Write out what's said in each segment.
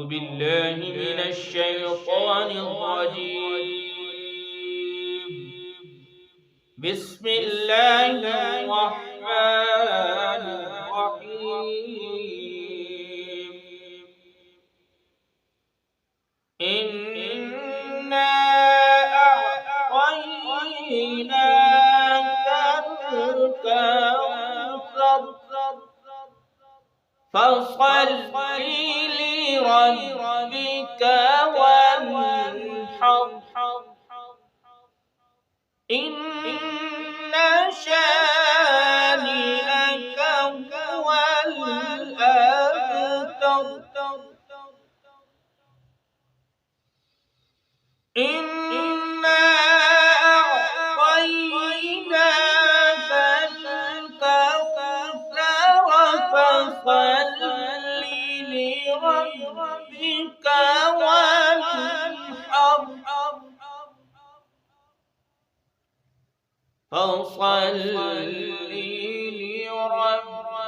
بالله من الشيطان الرجيم. بسم الله الرحمن الرحيم. إنا أعطيناك الكوثر فصل لربك وانحر إن شانئك هو الأبتر. إنا أعطيناك الكوثر فصل لربك وانحر فصل لربك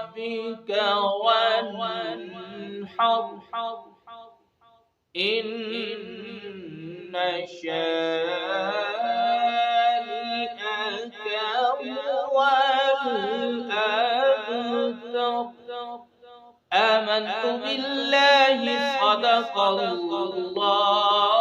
وانحر إن شانئك هو الأبتر. آمنت بالله صدق الله